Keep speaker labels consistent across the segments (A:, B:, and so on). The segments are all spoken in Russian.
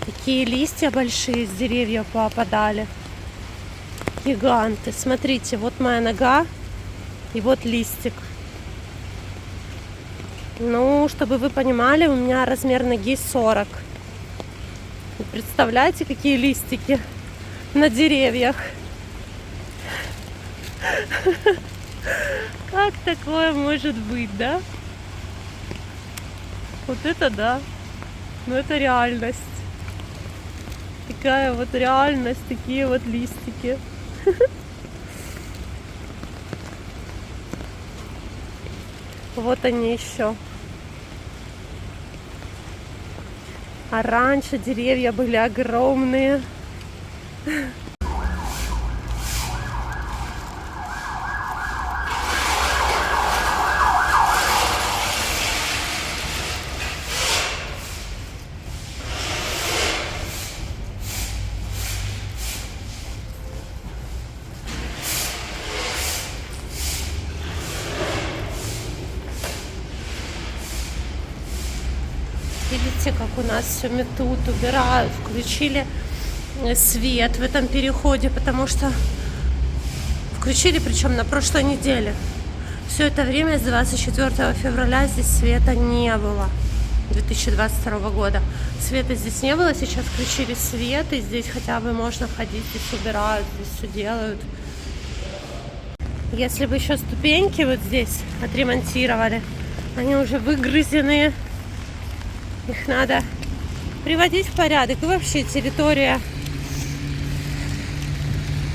A: Такие листья большие с деревьев попадали. Гиганты. Смотрите, вот моя нога и вот листик. Ну, чтобы вы понимали, у меня размер ноги 40. Представляете, какие листики на деревьях? Как такое может быть, да? Вот это да. Ну это реальность. Такая вот реальность, такие вот листики. Вот они еще. А раньше деревья были огромные. Видите, как у нас все метут, убирают, включили свет в этом переходе, потому что включили, причем на прошлой неделе. Все это время с 24 февраля здесь света не было, 2022 года. Света здесь не было, сейчас включили свет, и здесь хотя бы можно ходить, здесь убирают, здесь все делают. Если бы еще ступеньки вот здесь отремонтировали, они уже выгрызенные. Их надо приводить в порядок. И вообще территория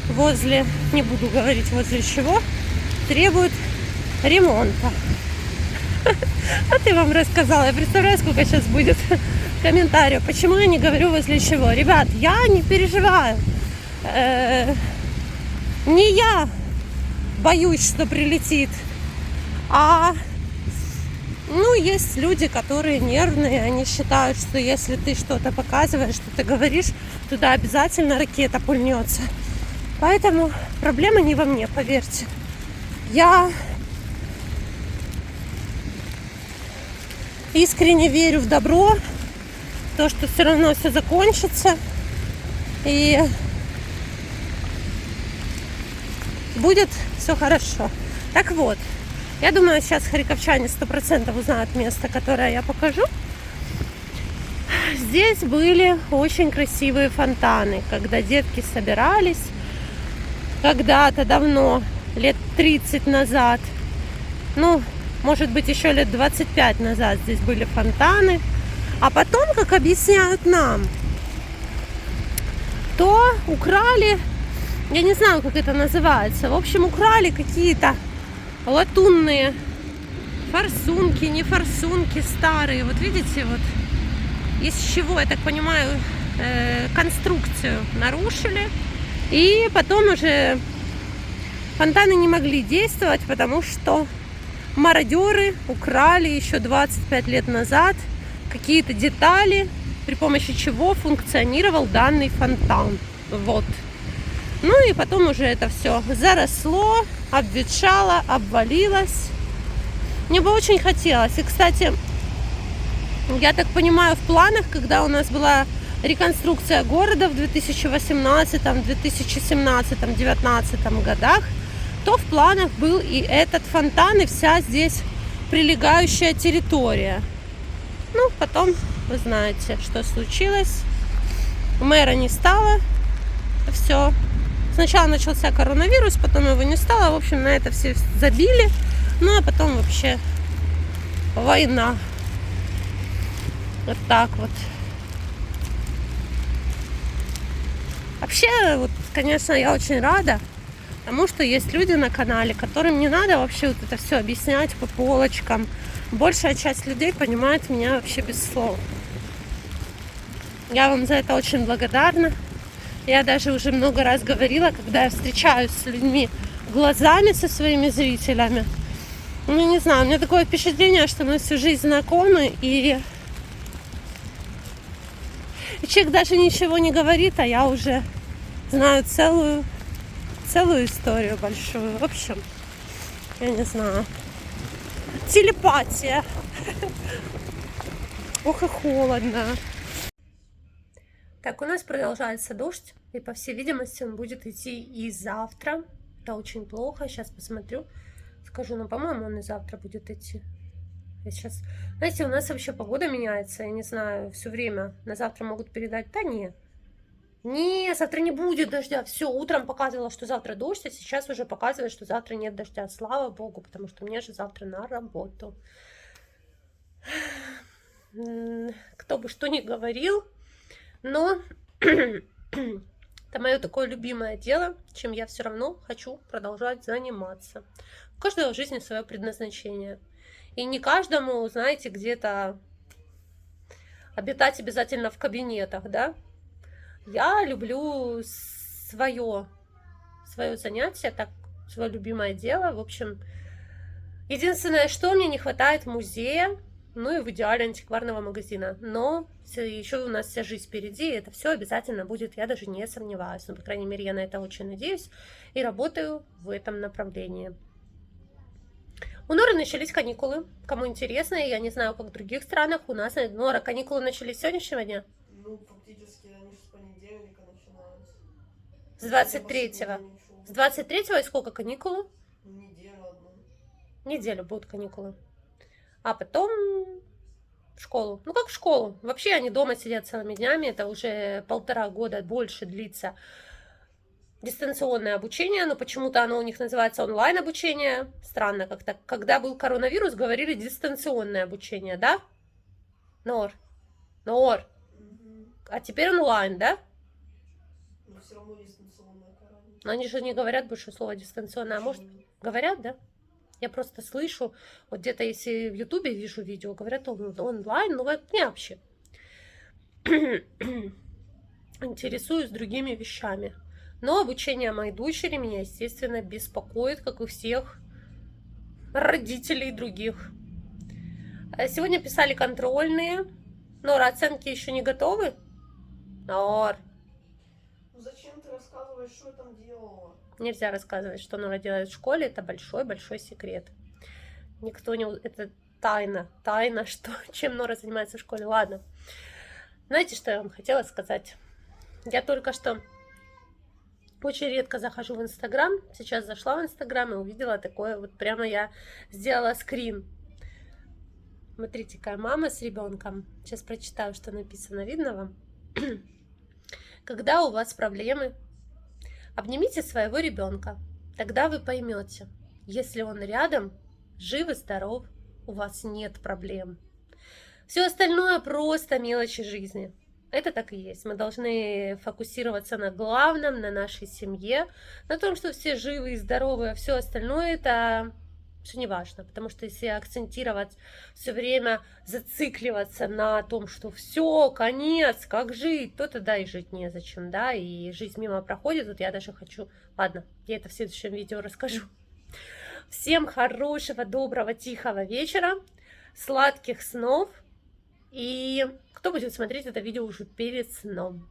A: возле, не буду говорить возле чего, требует ремонта. А ты вам рассказала. Я представляю, сколько сейчас будет комментариев. Почему я не говорю возле чего? Ребят, я не переживаю. Не я боюсь, что прилетит, а есть люди, которые нервные, они считают, что если ты что-то показываешь, что ты говоришь, туда обязательно ракета пульнется. Поэтому проблема не во мне, поверьте. Я искренне верю в добро, в то, что все равно все закончится. И будет все хорошо. Так вот. Я думаю, сейчас харьковчане 100% узнают место, которое я покажу. Здесь были очень красивые фонтаны, когда детки собирались. Когда-то давно, лет 30 назад, может быть, еще лет 25 назад здесь были фонтаны. А потом, как объясняют нам, то украли, я не знаю, как это называется, в общем, украли какие-то латунные форсунки, не форсунки, старые. Вот видите, вот из чего, я так понимаю, конструкцию нарушили. И потом уже фонтаны не могли действовать, потому что мародеры украли еще 25 лет назад какие-то детали, при помощи чего функционировал данный фонтан. Вот. И потом уже это все заросло, обветшало, обвалилось. Мне бы очень хотелось. И, кстати, я так понимаю, в планах, когда у нас была реконструкция города в 2018, 2017, 2019 годах, то в планах был и этот фонтан, и вся здесь прилегающая территория. Потом, вы знаете, что случилось. Мэра не стало. Все. Сначала начался коронавирус, потом его не стало. В общем, на это все забили. А потом вообще война. Вот так вот. Вообще, конечно, я очень рада тому, что есть люди на канале, которым не надо вообще это все объяснять по полочкам. Большая часть людей понимает меня вообще без слов. Я вам за это очень благодарна. Я даже уже много раз говорила, когда я встречаюсь с людьми глазами, со своими зрителями. Не знаю, у меня такое впечатление, что мы всю жизнь знакомы, и человек даже ничего не говорит, а я уже знаю целую историю большую. В общем, я не знаю. Телепатия. Ох и холодно. Так, у нас продолжается дождь, и, по всей видимости, он будет идти и завтра. Это очень плохо. Сейчас посмотрю, скажу, но, по-моему, он и завтра будет идти. Я сейчас... Знаете, у нас вообще погода меняется, я не знаю, все время. На завтра могут передать, да не. Не, завтра не будет дождя. Все, утром показывала, что завтра дождь, а сейчас уже показывает, что завтра нет дождя. Слава богу, потому что мне же завтра на работу. Кто бы что ни говорил, но это мое такое любимое дело, чем я все равно хочу продолжать заниматься. У каждого в жизни свое предназначение. И не каждому, знаете, где-то обитать обязательно в кабинетах, да? Я люблю свое занятие, так, свое любимое дело. В общем, единственное, что мне не хватает музея, ну и в идеале антикварного магазина. Но еще у нас вся жизнь впереди, и это все обязательно будет, я даже не сомневаюсь. Но, по крайней мере, я на это очень надеюсь и работаю в этом направлении. У Норы начались каникулы. Кому интересно, я не знаю, как в других странах. У нас, Нора, каникулы начались с сегодняшнего дня?
B: Ну, фактически они с понедельника начинаются.
A: С 23-го. С 23-го и сколько каникулы?
B: Неделю одну.
A: Неделю будут каникулы. А потом в школу. Ну, как в школу. Вообще они дома сидят целыми днями. Это уже 1,5 года больше длится дистанционное обучение, но почему-то оно у них называется онлайн-обучение. Странно как-то. Когда был коронавирус, говорили дистанционное обучение, да? Нор.
B: Угу.
A: А теперь онлайн, да?
B: Но все равно дистанционная карантин.
A: Но они же не говорят больше слова дистанционное. А может, говорят, да? Я просто слышу, вот где-то если в Ютубе вижу видео, говорят онлайн, но вот не вообще. Интересуюсь другими вещами. Но обучение моей дочери меня, естественно, беспокоит, как и всех родителей других. Сегодня писали контрольные. Нора, оценки еще не готовы? Нор.
B: Ну зачем ты рассказываешь, что я там делала?
A: Нельзя рассказывать, что Нора делает в школе. Это большой-большой секрет. Никто не... Это тайна. Тайна, что... чем Нора занимается в школе. Ладно. Знаете, что я вам хотела сказать? Я только что очень редко захожу в Инстаграм. Сейчас зашла в Инстаграм и увидела такое. Вот прямо я сделала скрин. Смотрите, какая мама с ребенком. Сейчас прочитаю, что написано. Видно вам? Когда у вас проблемы, обнимите своего ребенка. Тогда вы поймете, если он рядом, жив и здоров, у вас нет проблем. Все остальное просто мелочи жизни. Это так и есть. Мы должны фокусироваться на главном, на нашей семье, на том, что все живы и здоровы, а все остальное это все не важно. Потому что если акцентировать все время, зацикливаться на том, что все, конец, как жить, то тогда и жить незачем, да, и жизнь мимо проходит. Вот я даже хочу... Ладно, я это в следующем видео расскажу. Всем хорошего, доброго, тихого вечера, сладких снов. И кто будет смотреть это видео уже перед сном?